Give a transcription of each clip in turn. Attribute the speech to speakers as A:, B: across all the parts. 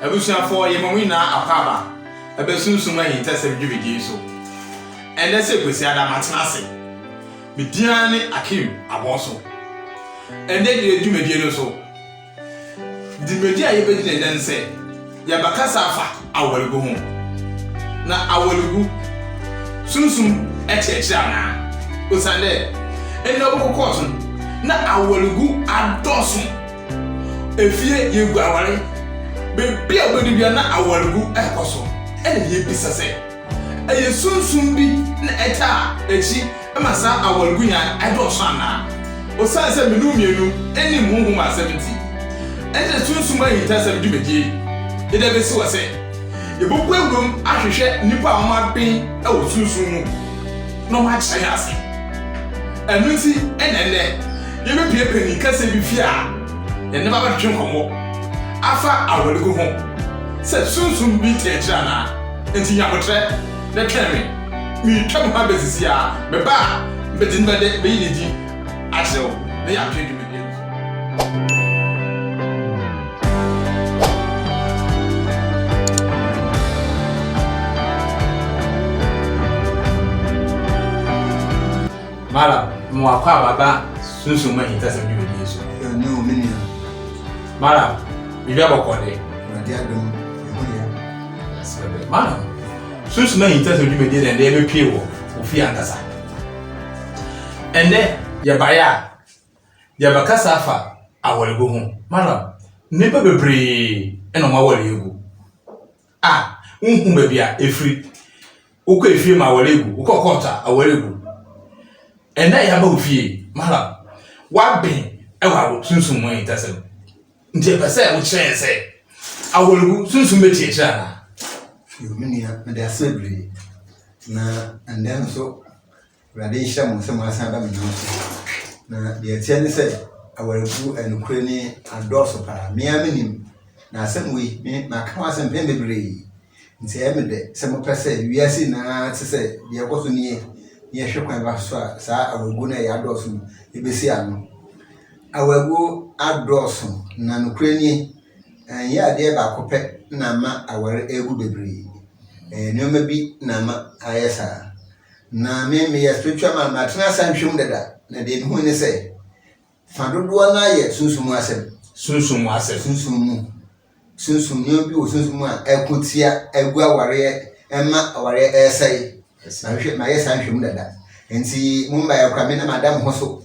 A: Abusuafo ye mamu na apaba. Abesunsum ayi ntase dwubi so. Ene se kwesi adamatena ase. Bidiane Akim aboso. Ene de dwumedie no so. Dimedi aye bedine nense. Ya bakasa afa awalgu ho. Na awalgu sunsum echeche ana. Osande ene obokokoso na awalgu adoso. Efie yegu aware. Bebi abodi bia na awalgu ekoso. Ene ye bisa se. Eye sunsum bi na eta echi amasa awalgu nya adoso ana. Osan se menu mienu eni muhum a 70. Ene sunsum ayi tasa dwumedie. Ede besi wase. Yebobu egum ahwehwe nipa a ma ben e wo sunsum mu. No ma kye ase. Enu ti enene yebe piepeni kase bi fi a ene baba twen komo. Afa awalgu ho. Se sunsum bi tiechira na. Enti nyakotre na twemi. Mi twem ha bezisi a beba bedin bede be yidi asew na ya twedi me bi. Mala mo akwa baba sunsum ma hitasa bi bi so.
B: No mini.
A: Mala bibi abokode.
B: Na dia dum.
A: Mala sunsum ma hitasa bi bi de ebe pie wo ofi ankasa. Ende ya baya ya bakasa afa awalgu ho. Mala nipa bebre eno ma wale egu. Unhu ba bia efri. Ukọ efie ma wale egu, ukọ kota awale egu. Enda ya ba ofie mala wa ben e wa sunsum mo intase nti pese wo kire se awolgu sunsum be tie kira na
B: Yo mini ya me da sebre na and then so radiation mo se mo asan ba me na de tie ne se awolgu enukure ni adoso para me aminim na asem we me maka asem pe bebre nti e me de se mo pese wiase na te se de ekoso ni ye hwekwan ba so sa awegu na ya adoso ebesi ano awegu adoso na nukure ni ye ade ba kope na ma aware egu bebre nyoma bi na ma ayesa na me ya spiritual man matena sanhwem dada na de hu ni se fa dodo na ye sunsumu asem sunsum nyoma bi o sunsumu a ekotia egu aware ema aware esai na yes anhwem dada enti mumba ya kwa me na madam ho so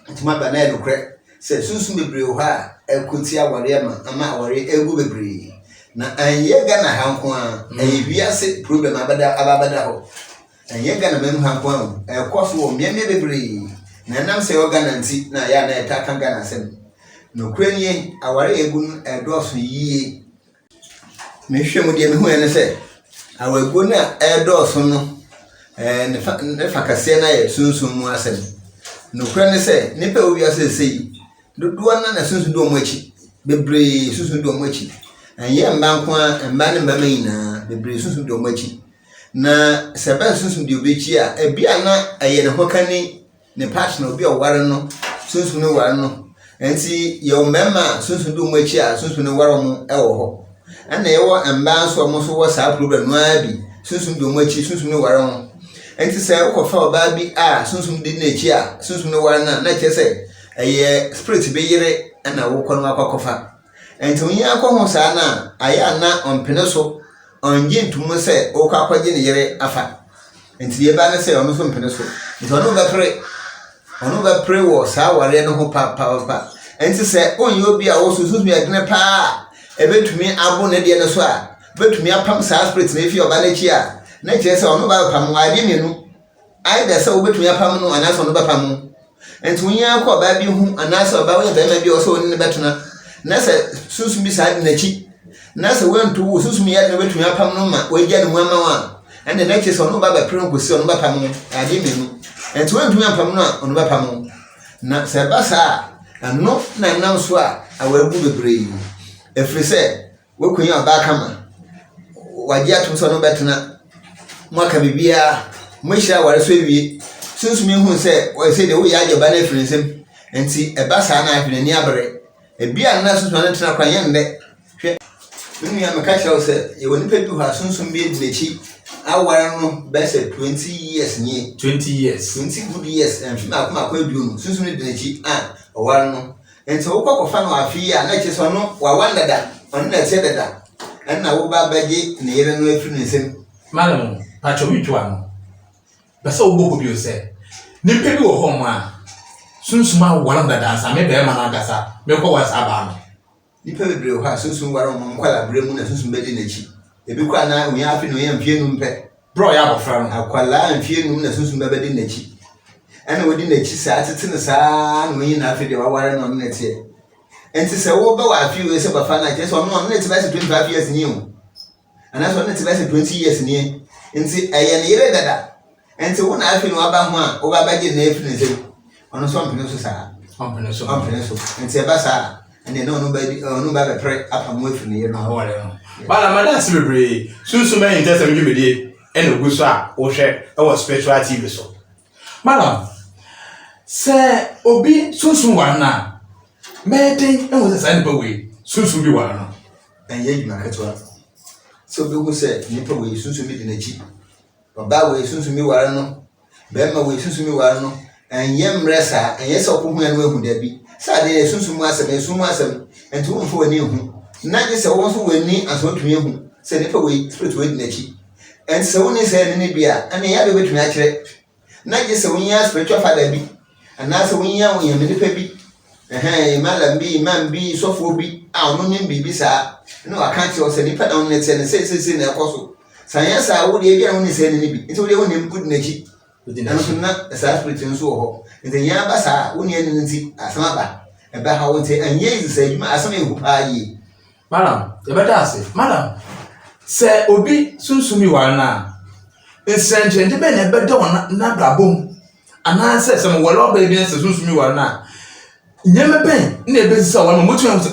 B: ntuma ba na elukre se sunsum bebre ho a ekoti aware ama aware egu bebre na anye ga na hanko a wiase problem abada ho anye ga na menu hanko a ekoso o mieme bebre na nam se organ nti na ya na etaka ga na sem no krenye aware egu edoso yie me hwemu de me hu ene se awegu na edoso no ne fakase na ye sunsum mu asem no kura ne se ne pe owi ase sei dodo na sunsum do mo achi bebre sunsum do mo achi anye mba nko mba ne mba mayina bebre sunsum do mo achi na se ba sunsum do obechi a bia na aye ne hokani ne partner obi o ware no sunsum no ware no enti ye o mema sunsum do mo achi a sunsum no ware mo e wo ho ana ye wo mba so mo so wo sa problem no abi sunsum do mo achi sunsum no ware mo enti se ukofa oba bi sunsum di na chi a sunsum no ware na chese eye spirit be yire na wo kono akwakofa enti onyi akwo ho sa na aya na ompene so onje ntumu se o kwa kwaje ne yire afa enti ye ba ne se ono so mpene so enti ono ba pray wo sa ware no ho pa enti se onyi obi a wo sunsum ya dine pa ebetumi abo ne de ne so a betumi apam sa spirit na efi oba na chi a na chese ono ba pam wade menu ai da se obetumi apam no anasa ono ba pam enti onyi akwa ba bi hu anasa ba we ba ma bi o so oni ne betuna na se sunsum bi sa na chi na se wentu wo sunsum ya na betumi apam no ma we gya ne mu ama wa ende na chese ono ba pren ko si ono ba pam ade menu enti wentu apam no ono ba pam na se ba sa ano na nam so a awagu bebre efrise we kunya ba kama waje atum so no betuna mwaka bibia mwishira ware so ewie sunsum hu se o se de wo ya ageba na frinsem enti eba sa na ahwene ni abere ebia na sunsum na tena kwanye nde hwe Mimi ya mekacha ose ye woni pe bi ho asunsun bi edinechi aware no be say 20 years ni
A: 20 years
B: 20 good years and fi akoma kwa bi no sunsun edinechi aware no enti wo kokofa no afi ya na che so no wa wanda da on na che da en na wo ba baje ne yere no afi no nsem
A: madam pacho mitwa no besa wo bogo bi o se ni pe bi wo ho ma sunsun ma wanda da sa me be ma na gasa me ko wasa ba no
B: nipa bebre ho asunsun waro mo nkwala bremu na sunsun bedi nachi ebi kwa na onya afi no yam fie num pe
A: bro ya bofra no
B: akwala amfie num na sunsun bedi nachi ana wodi nachi sa atete ne sa no yin na afi de waware no na tie enti se wo ba wa afi we se bafa na kese ono no na ti 25 years ni o ana so na ti 20 years ni enti eye ne yere dada enti wo na afi no aba ho a wo ba baje na afi ne se ono so mpene so sa mpene so enti e ba sa and no ba pre apa mo afi ne yere no
A: wale no bala madasi bebre sunsun me interest me dwumedie ene oguso a wo hwe e wo spiritual TV so madam se obi sunsun wana meden e wo se san ba we sunsun bi wana
B: en ye juma katwa so be go se nipa we sunsun mi dinachi baba we sunsun mi wara no be ma we sunsun mi wara no en ye mresa en ye se okohu enu ehu da bi sa de sunsun mu asem enti wo mfo ani ehu na je se wo so wani asotwe ehu se nipa we spiritual dinachi enti se wo ni se ni bia ana ya be betumi a kire na je se wo nya spiritual father bi ana se wo nya wo yam nipa bi malam bi imam bi sofo bi a ono nim bi sa na waka ti o se nipa na on net se se na ekoso science a wo de bia wo ni se ni bi nti wo de wo nim good nachi ana so na sa spiritual so ho nti nya ba sa wo ni ani nti asama ba e ba ha wo nti anye is se adwuma asama ehu pa yi
A: madam e beta ase madam se obi sunsumi wana ensenje de be na beda wona na brabom ana se se mo wolo ba bi se sunsumi wana nyeme ben na ebesisa wana motu am se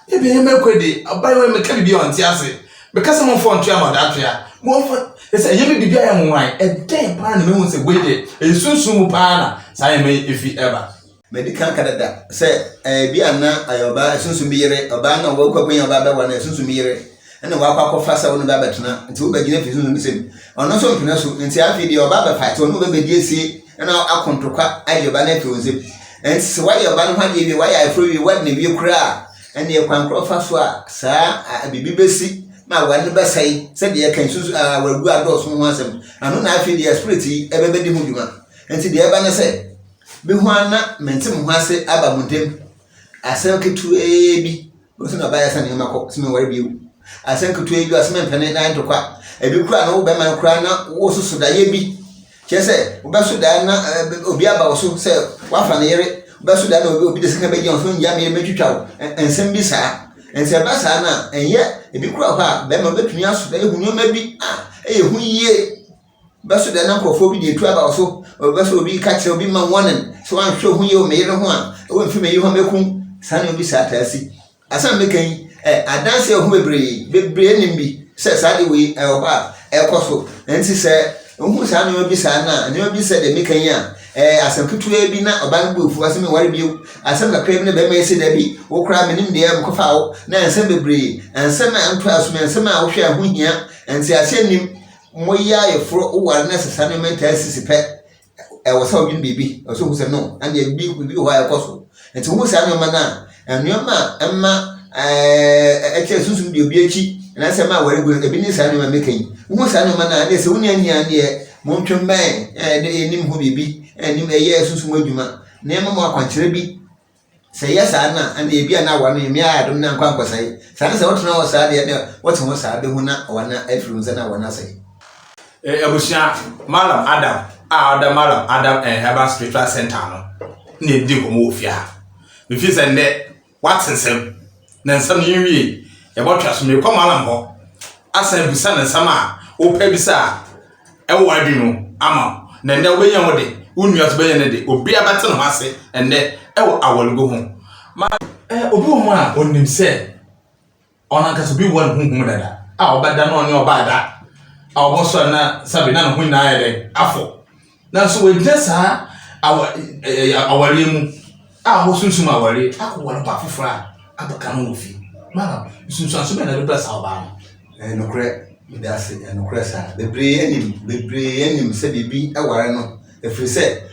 A: ebe nyeme kwede abai we meka bibi on ti ase because mo fo ntua ma da tua mo fo se nyeme bibi aye mo wan e den pa na me hu se gwede e sunsumu pa na sa nyeme efi eba
B: medical canada se bi ana ayoba sunsun bi yere oba na wo kwakwan oba ba wana sunsun bi yere ena wa kwakọ fasa wo no ba betena nti wo bagina fi sunsun sem ono so mpina so nti afi di oba ba fight ono ba bedi esi ena akontokwa ayoba na fi onzem enti se wa yoba no hade bi wa ya afro wi wa na bi kura ena ye kwankro fa so a sa bibi besi ma wa ne ba sai se de kan sunsun wagu adoso ho asem ano na afi di spirit ebe bedi hu dwuma enti de eba na se bi ho ana mentem ho ase aba muntem asem ketu bi bo se na ba ya sa ne makọ se me ware bi asem ketu bi asem mpene na ntokwa ebi kura na wo be man kura na wo susu da ye bi chese wo ba su da na obi aba wo so se wa fa na yere wo ba su da na obi de sika be gyan so nya me metwitwa ensem bi sa ense ba sa na enye ebi kura ha be ma betumi asu da ehunu ma bi ehu yie ba su da na nkofo bi de tu aba wo so ba su obi ka kire obi ma wonen so an hwe hu ye o me yere ho a wo mfi me yi ho mekun sa na obi sa atasi asam mekan adanse ho bebre nimbi se sa de we oba ekoso enti se ohu sa na obi sa na ne obi se de mekan ya asam kutu bi na oba ngbo fu asem ware bi asam ka krem ne be ma ese da bi wo kra me nim de am kofa wo na ensem bebre ensem anto asum ensem a wo hwe ho hia enti ase nim moya yefro wo ware na sa na mental sisipe wo sa obi bibi so hu se no and e bi ho ekoso enti wo sa na ma na enoma emma eche sunsun bi obi echi na se ma ware gu ebi ni sa na mekan wo sa na ma na de se wo ni ania de mo ntwem ban de enim ho bibi enim eye sunsun adwuma na ema mo akwankyere bi se yesa na and e bia na wa no emi adom na nkwankosai sa na se wotena wo sa de wote wo sa de hu na wana afirun za na wana sai
A: abusia malam adam Herbal Spiritual Center no na di ko mo ofia me fi se nde watensem na nsam yiwie e botwa so me ko malam ho asan bisa na nsam a wo pa bisa e wo adi no ama na nde wo benya wo de unua so benya ne de obi abate no ase ende e wo awolgo ho ma obi wo a onim se onanka so bi won hunhum dada a obada no ne obada a oboso na sabe na no hu na ayede afo na so we jesa awale mu a ho sunsum awale akwo wala ba fofora abaka no ofi Mara, sunsun so be na be sa ba no.
B: No kre, me da se no kre sa. Bebre enim se bibi aware no. Efiri se,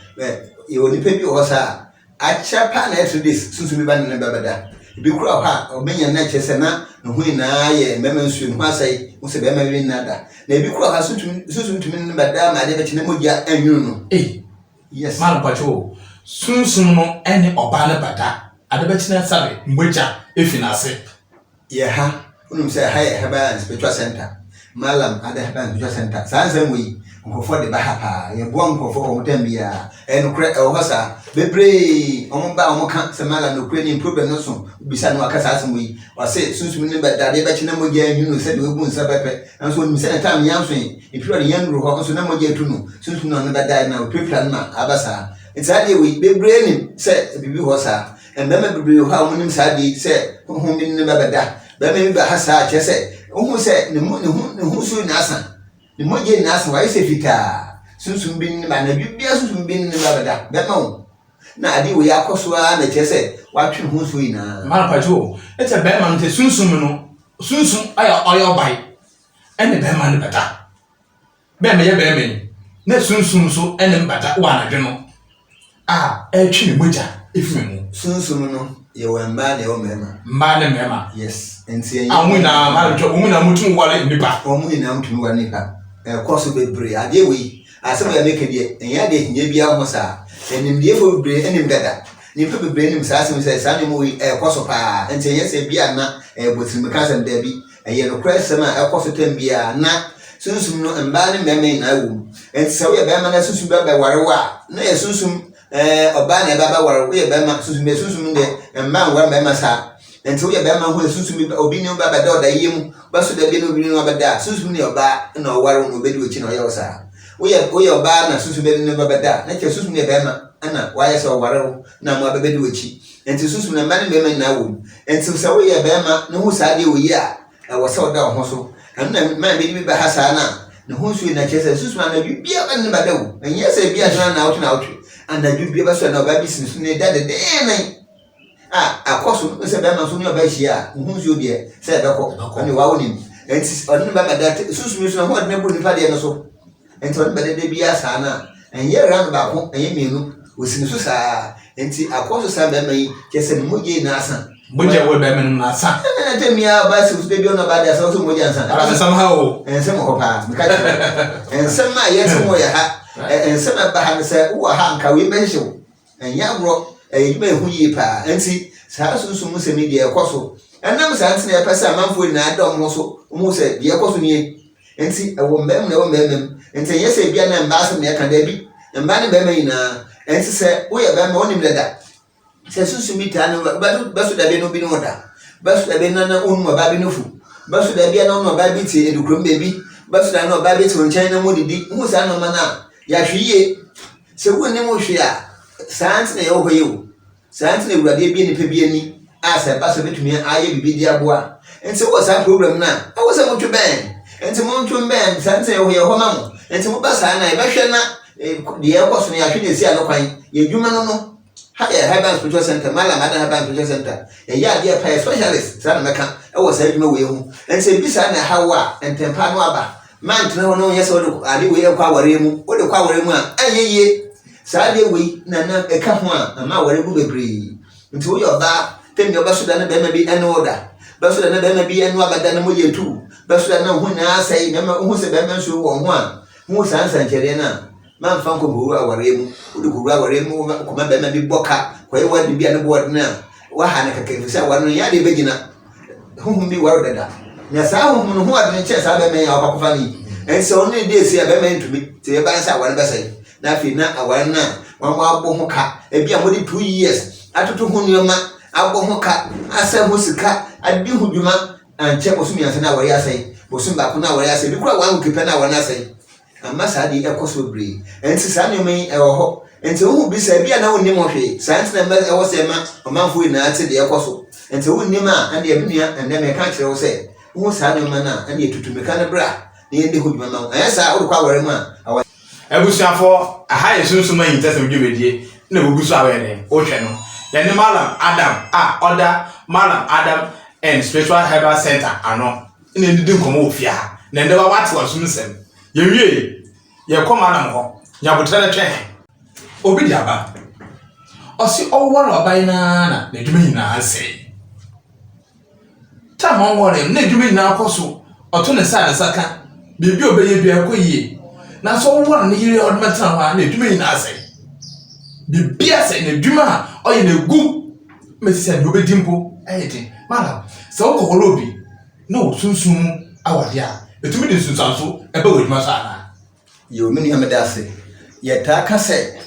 B: e oni pe bi ho sa. Acha pa na eto this sunsun bi ba ne bebeda. Bi kura ha, obenya na chese na no hu na ye mema nsu no asai, wo se be ma wi na da. Na bi kura ha sunsun tumi ne beda ma de be chine mogya anwunu no. Yes.
A: Mara pacho. Sunsun no ene oba ne bada. Ade be chine sabe mogya efinase.
B: Ye ha, unum say high Herbal Spiritual Center. Malam ada Herbal Spiritual Center. Sanzem we nkofo de ba ha pa. Ye bo nkofo o tambia. Enukre e ho sa. Bebre omba omoka se malam no kre ni problem no so. Bisa no akasa asem we. Wa say sunsun ne ba dade be china mogya anwunu se de obu nsa pepe. Anso nim se time yanso e pure ne yanru ho so na mogya tu no. Sunsun no ba dade na prepare na abasa. It's hardly we bebre ni se bibi ho sa. And then bebre ho a onim sa di se ho bi ne ba beda. Bẹ́ẹ̀ bá hasa chese ohun se ne hu su na asa ne moje na asa wa ise fita sunsun bin ba na bibia sunsun bin ne ba bada bẹ́ẹ̀ ma wo na ade we akoso a na chese wa twe hu su ina
A: mara pajo ete bẹ́ẹ̀ ma nte sunsun no sunsun aya oyo bai ene bẹ́ẹ̀ ma ne bada bẹ́ẹ̀ me ye bẹ́ẹ̀ me na sunsun so ene bada wa na dwe no e twe ne moja efime
B: sunsun no ye wa mba ne o mema
A: mba ne mema
B: yes enti
A: amuna mara omuna mutum wale nipa
B: omuna mutum wale nipa koso bebre ade we asem ya make de enya de hinya bia ho sa enim de fo bebre enim dada nipa bebre enim sa asem se sa ne mo koso pa enti enya se bia na botim ka sem da bi eye no kwesem a koso tem bia na sunsum no mba ne meme na wu enti se we be ma na sunsum be warewa na ye sunsum oba na baba ware we be ma sunsum de mba ngwa be ma sa enti we be ma ho sunsum bi obi ne baba da oda yim baso da bi no bi no baba sunsum ne oba na ware no be di ochi na ye osa we oba na sunsum be ne baba da na che sunsum ne be ma ana wa ye so ware na mo baba di ochi enti sunsum na mba ne be ma na wo enti se we be ma no hu sa de oyi a wo se oda ho so na ma be bi ba ha sa na ne hu su na che se sunsum na bi bia ba ne bada wo enye se bia na otu and the Jubilee Basso and our business in the day. Akoso se be ma so ni oba hia hu you de se be ko ani wa wonim enti oni ba da susu so ho de bu ni fa de no so enti oni ba de bia sa na enye ran ba ko enye menu osini so sa enti akoso sa be mai kese ni moje na asa
A: moje we be menu na asa
B: na temia ba se be no ba da so moje asa
A: ara somehow
B: ensem ko pa me ka ensem ma yetu mo ya ha ensem ba ha se wo ha nka we be hyew enya bro be hu yi pa enti sa sunsun mu se mi de ekoso enam sa ntine e pesa manfo na adom mo so mu se de ekoso ni enti ewo mbem na ewo mbem enti yese bia na mba so me ka da bi mba ne be mai na enti se wo ye be ma onim leda se sunsun mi ta no ba so da be no bi no da ba so da be na onu ba bi no fu ba so da bia na onu ba bi ti edukrom be bi ba so da na ba bi ti nchen na mo didi mu sa no ma na ya hwiye se wo ne mo hwe a sa ntine ye wo ye Santi ne wurade bi ne pe bi ani asa ba so betumi aye bibi di aboa enti wo sa program na awo se mo twen enti mo twen ben santi ye ho ma mo enti mo ba sa na e ba hwe na de ye ko so ne ya hwe ne si ano kwan ye dwuma no no ha ye Herbal Spiritual Center mala ma da Herbal Spiritual Center ye ya de pa specialist sa na meka e wo sa dwuma we hu enti bi sa na hawa entempa no aba man tena ho no ye se wo ade we ye kwa ware mu wo de kwa ware mu a ayeye Saade we na eka ho a ma ware bu bebre nti wo yoba tembe oba so da na be ma bi ene order ba so da na be ma bi ene abada na mo ye tu ba so da na ho na asai na ma ho se be ma so wo ho a ho san san kere na ma mfa nko bo ware mu wo de ko ware mu ko ma be ma bi boka ko ye wadi bi ane bo na wa ha na kake se ware no ya de be gina ho bi ware dada na sa ho no ho ade che sa be ma ya ko fa ni en so ne de se be ma ntumi te ba sa ware ba sai na fi na aware na wan wa abo ho ka e bia mo de 2 years atoto ho nyoma abo ho ka asa ho sika adi ho dwuma anche bo sumi asa na aware asai bo sum ba ko na aware asai bi kura wan kipe na aware asai amma sa de ekoso bre enti sa nyoma yi e wo ho enti wo bi sa bia na woni mo hwe sa enti na e wo se ma omanfo na ate de ekoso enti wo ni ma ande e bia ande me ka kire wo se wo sa nyoma na ande tutumeka na bra na yende ho dwuma ma ayasa wo kwa aware ma
A: Ebusuafo aha ye sunsun ma yintesem dwumedie na bogusu awere o hwe no ye ne malam Adam oda malam Adam and spiritual herbal center ano na ndidi nkomo ofia na ndeba wate wasum sem ye wie ye koma na ho nya botere twe obi di aba osi owo na obai na edwuma nyina ase ta mo wore na edwuma nyina akoso oto ne sa na saka bibi obeye bia akoyie na so owo na yire odmeta ho na edwuma nyina ase bibi ase na edwuma oye na gu mesisa no bedimpo ayete mala so ko holobi no sunsun awade a etumi de sunsan so ebe wedwuma sa na
B: yo mini hamedase ye ta kase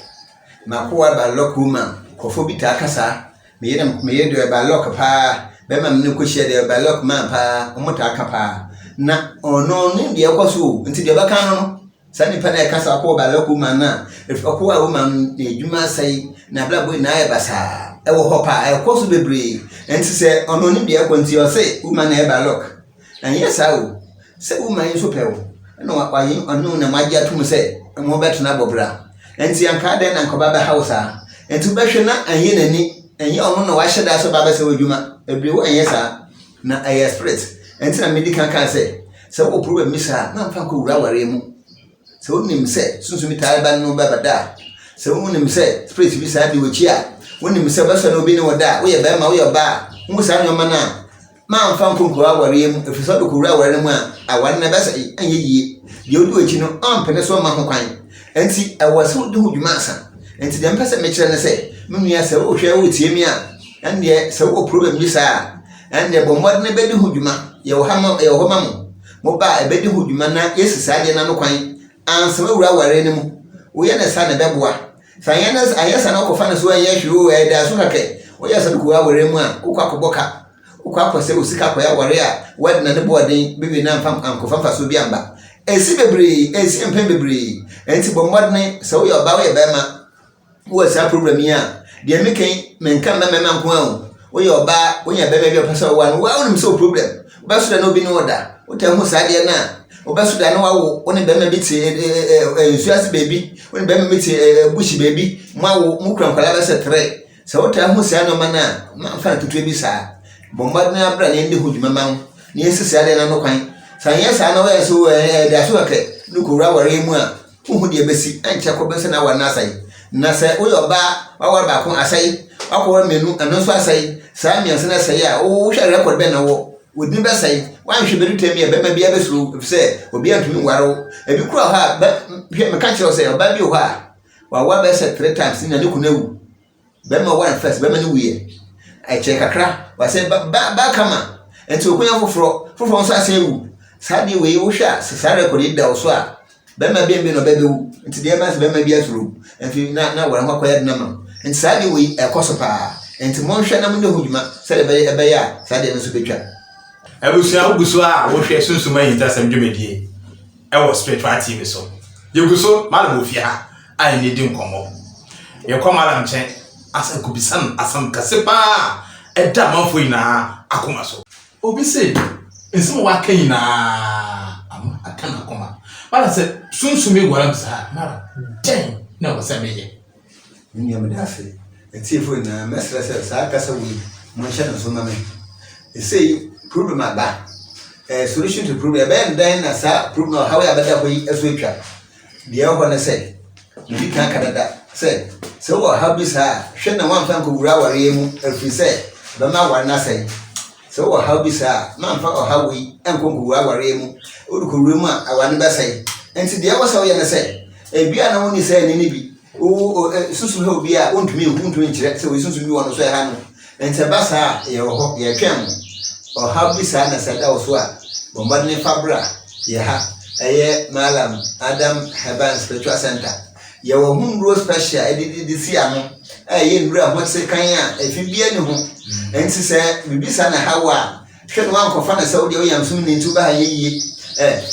B: makoa ba lokuma kofo bi ta kasa me yede ba lok pa be ma mne ko hye de ba lok ma pa omota aka pa na ono ne de ekoso nti de baka no sani pa na kasa ko ba lokuma na efako a wo ma edwuma sai na bla boy na e basa e wo hopa e koso bebre enti se ono ne de ekonti o se wo ma na e ba lok anya sa o se wo ma yin so pe wo no wa yin ono na magia tum se mo beto na bobra enti anka den na nkoba ba hausa enti behwe na anye nani anye ono na wa hyeda so ba ba se wadwuma ebre wo anye sa na aye spirit enti na medical kan se wo problem mi sa na mfa ko wura ware mu se wo nim se sunsu mi tae ba no ba bada se wo nim se spirit bi sa bi wo chia wo nim se ba so na obi ni woda wo ye ba ma wo ye ba wo sa nyoma na ma mfa ko wura mu efiso do ko wura ware mu a awan na ba sa anye yie ye odu echi no ampene so ma ho kwan enti awase do hudwuma asa enti dem pese me kire ne se menua se wo hwe wo tie mi a ende se wo problem bi sa ende bo mod ne be do hudwuma ye wo hama ye wo hama mo ba e be do hudwuma na yesisa de na no kwan ansa wura ware ne mu wo ye ne sa ne beboa sa ye ne ayesa na ko fa ne so ye hwe wo e da so kake wo ye sa do ko ware mu a ko kwakoboka ko kwakose wo sika ko ya ware a wad na ne boden bibi na mfam ankofa fa so bi amba esi bebre esi empem bebre enti bomodne se wo yoba wo yebema wo sa problem ya de meken menka na mema nko an wo yoba wo nya bema bi opasa wo an wo nim so problem wo ba so da no bi no oda wo ta hu sa de na wo ba so da no wo ne bema bi ti ensuasi baby wo ne bema bi ti bushi baby ma wo mu kran kwala ba se 3 se wo ta hu sa no mana ma fa tutu bi sa bomodne abra ne ndi huduma man ne esi sa de na no kwan sanya sa na we so da so ke nuko wura ware mu a hu de besi anche ko besi na wana sai na sai o yo ba wa wa ba ko asai akwa menu anan so asai sa mi ansa na sai a o hwe record be na wo odi be sai wa hwe be temi e be ma bia be suru se obi antumi waro e bi kura ha hwe me ka kire sai ba bi ho a wa be se 3 times na ne kunawu be ma one first be ma ne wiye ai che kakra wa sai ba kama enti okunya foforo nso asai wu sadi we wo hwa sesa record da so a be ma bembe no bebewu nti de ma se be ma bia suru enti na wora ho akoya na ma nti sadi we ekoso pa enti mo hwa na mo ne huduma se de be ya sadi no so betwa
A: ebusia uguso a wo hwe sunsuma yinta sam dwumedie e wo spiritual team so yeguso malam ofia a ni di nkomo ye koma la nche asa kubisan asam kasepa e da manfo ina akoma so obi se ensimu wa kan na am akana koma bala se sunsumi gwara bisa mara den na wasa meye
B: ni am da se eti fo na mesra se sa kasa wi mo sha na so na me e say problem aba solution to problem be den na sa problem how ya bada ko yi eso etwa de ho na se bi kan kadada se wo ha bisa hwe na wan fan ko wura ware mu afi se ba ma war na se so wo ha bisa man fa o ha wi enkonko ware mu oduko wure mu a awane ba sai enti de wo so ye na sai e bia na woni sai ni bi o susu he obi a ontumi nkire se wo susu bi wono so e ha no enti ba sa ye ho ye twem o ha bisa na sai da wo so a bomba ne fabra ye ha eye malam Adam Heban Spiritual Center ye wo hunro special edidi si ano eye ndura ho se kan a efi bia ne ho enti se bibisa na hawa hwe no ankofa na Saudi o yamsum ni ntu ba ye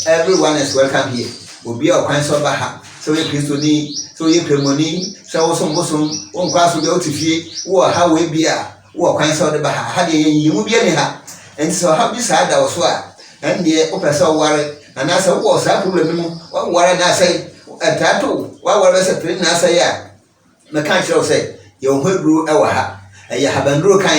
B: everyone is welcome here obi a kwan so ba ha so ye Kristo ni so ye kremoni so wo so mbosom won kwa so de otifie wo ha we bia wo kwan so de ba ha de ye mu bia ni ha enti so ha bi sa da wo so a ende o pesa ware ana sa wo sa problem mu wo ware na sai atato wo ware sa trin na sai ya me kan kire o sai ye ho duro e wa ha ya habanduro kan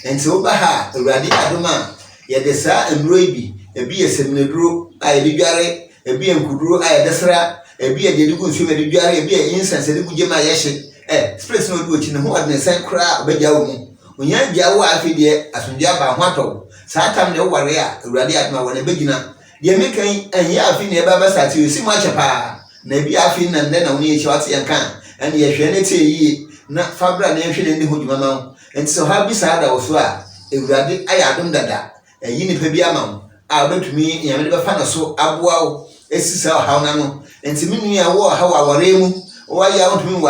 B: enti wo ba ha awurade adoma ye de saa emro bi ebi ye seminaduro a ye dware ebi ye nkuduro a ye desra ebi ye de gu nsuo me de dware ebi ye incense de gu gema ye hye spirit no do chi ne ho wadne san kra obegya wo mu onya gya wo afi de asundua ba ho atɔ saa tam ne ware a awurade adoma wo na begina de mekan enye afi ne ba ba sate osi mu ache pa na bi afi na nde na woni echi wate yanka ene ye hwe ne te yi na fabra na hwe ne ndi ho dwuma ma enti so ha bi saa da wo so a awurade aya adom dada eyi ni pa bi ama a betumi nyame de ba fa na so aboa wo esisa ha na no enti minu ya wo ha wa ware mu wo ya wo tumi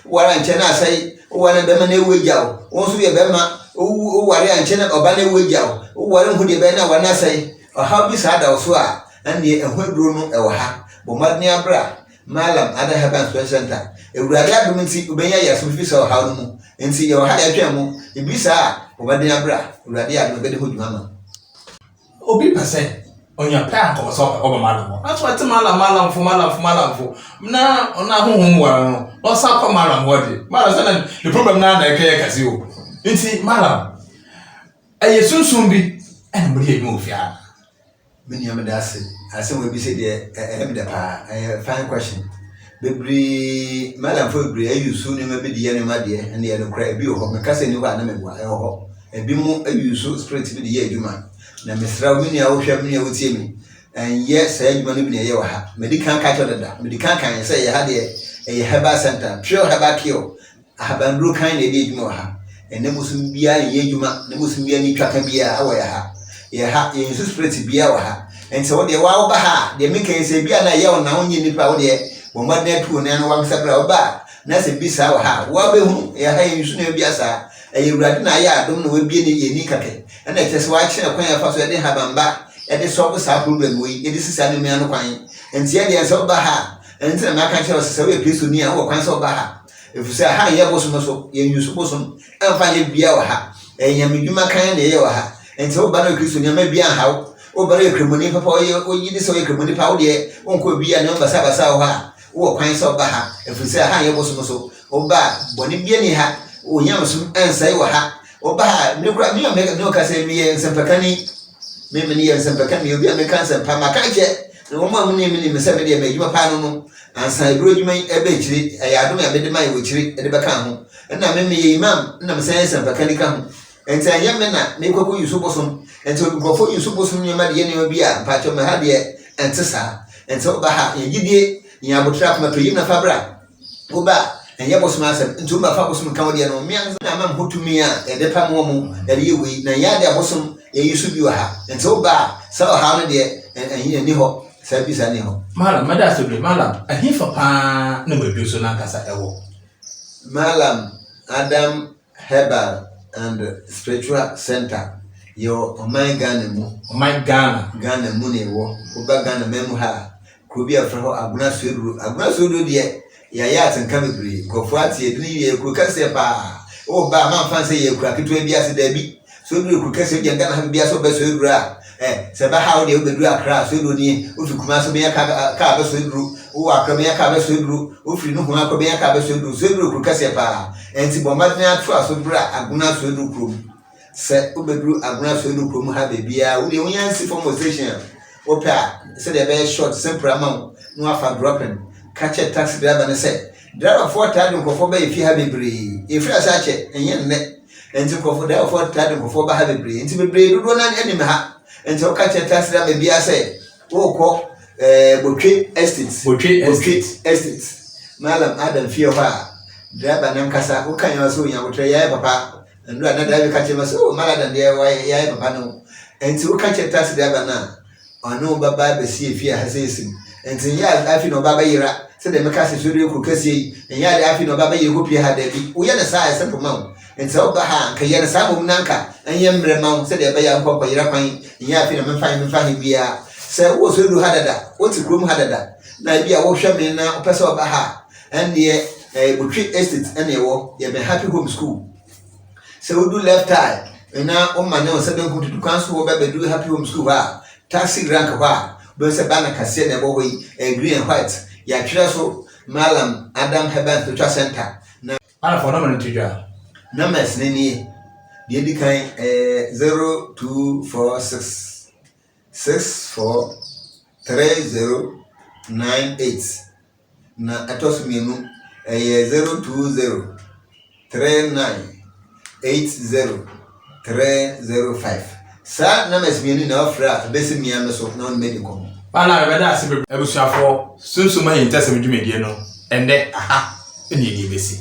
B: ware nche na asai wo na be ma na ewu egya wo so ye be ma wo ware nche na oba na ewu egya wo ware hu de be na wa na asai ha bi saa da wo so a ane ehwaduro no ewo ha bomadni abra malam ada heaven special center ewurade adom nti obenya yaso fi so ha no mu nti ye ha ya twemu ibisa bomadni abra ewurade adom be de ho dwuma ma
A: obi pase onya pa ko so oba malam that's what malam fo na ona honhom wara no o sa ko malam wodi malam say the problem na na ekeye kase o nti malam aye sunsun bi en mo de edwuma ofia
B: many amedase ase we bi say de de pa fine question bebri malam fo bebri ayusu ne ma bi de ne ma de ne ye no kra bi ho me kase ni ho na me bua ho ebi mu ayusu spirit bi de ye adwuma na mesra wini a wo hwa mini a wo tie mi enye sa adwuma no bi ne ye wa ha medical culture dada medical kan say ye ha de ye herbal center pure herbal cure ahabandro kan ne de adwuma wa ha ene musum bia ye adwuma ne musum bia ni twaka bia awo ya ha ye Yesu spirit bia wa ha enti wo de wa wo ba ha de meka se bia na ye wo na onye nipa wo de wo ma de tu ne no wa msabra wo ba na se bisa wa ha wo be hu ye ha Yesu ne bia sa ewurade na ya adom na we bia ne ye ni kake na ekese wa kire kwan ya fa so de habamba e de so sa problem we e de sisa ne me no kwan enti ye de so ba ha enti na maka kire so we Kristo ni a wo kwan so ba ha efusa ha ye boso so ye Yesu boso emfa ye bia wa ha enyamedwuma kan na ye wa ha enti wo ba na Kristo ni ma bia ha o bare kremoni papa o yidi so ye kremoni pa o de onko bia ne basa wo ha wo kwan so ba ha efusa ha ye boso so o ba boni bia ni ha o nyam so ansai wo ha o ba me kura me no ka se me nsempakani me ni nsempakani obi a me kan sempa maka je no mo mu ni me se me de me djuma pa no ansai bro djuma e be chiri ayado me de mai wo chiri e de be kan ho na me ye imam na me se nsempakani kan ho enti anya me na me kwako yusu bosom enti ogbofo yusu bosom ni ma de ye ne obi a pa cho me ha de enti sa enti o ba ha ye gidie nya botra kuma to yina fabra o ba enye bosom asem enti o ba fa bosom kan wo de no me na ma hotumi a e de pa mo mu de ye wi na ya de bosom ye yusu bi wa ha enti o ba sa o ha no de enye ni ho sa bi sa ni ho
A: malam mada so be malam ahifa pa na we so na kasa ewo
B: malam Adam Herbal and Spiritual Center yo oman Ghana mu ne wo oba Ghana memu ha krobi afra ho aguna suedu de ya atenka bebre kofo atie dini ye kro kase pa o ba man fan se ye kro aketwa bi ase da bi suedu kro kase bi Ghana ha bi aso ba suedu a se ba ha o de obedu akra suedu ni o fi kuma so be ka ba suedu o akra be ka ba suedu o fi no ho akra be ka ba suedu kro kase pa enti bomba na atwa so bra aguna suedu kro se obedu aguna suedu kro mu ha be bia o de onyansi for station opa se de be short simple amount no afa dropping catch a taxi driver ne say driver for tade nkofo ba efi ha bebre efi asa che enye nne enti nkofo driver for tade nkofo ba ha bebre enti bebre dodo na enim ha enti o catch a taxi driver bia say wo ko Botwe estate malam Adam fie ho a driver nan kasa o kan yo so nya botre yae papa ndo na driver catch ma so malam de yae papa no enti o catch a taxi driver na ono baba be si fie ha sesim enti ya afi no baba yira se de meka se sori ku kasi ya de afi no baba yira ko pie ha da bi wo ya na sa ese poma enti o ba ha ka ya na sa mum nanka anya mre ma se de ba ya nkwa yira kwan ya afi no memfa bia se wo so du hadada wo ti krom hadada na bia wo hwɛ me na opese o ba ha ende Botwe estate ene wo ye be happy home school se wo du left eye na o ma ne o se be nkutu kwan so wo ba be du happy home school ha taxi rank ha be se ba na kase na bo we green and white ya twere so malam Adam Herbal Spiritual Center na
A: ana for number ntija
B: numbers ne ni The Edikan 0246 643098. Na atos mienu 020 3980305. Sa na mesmienu na ofra besi miame so na on medical.
A: Bala be da se be ebusuafo sunsun ma yin tasem dwumedie no ende aha eni di besi.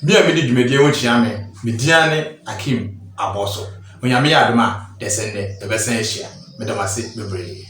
A: Bia me di dwumedie wo chia me diane Akim Aboso. Onyame ya adoma desende ebesen ehia. Medamase bebre.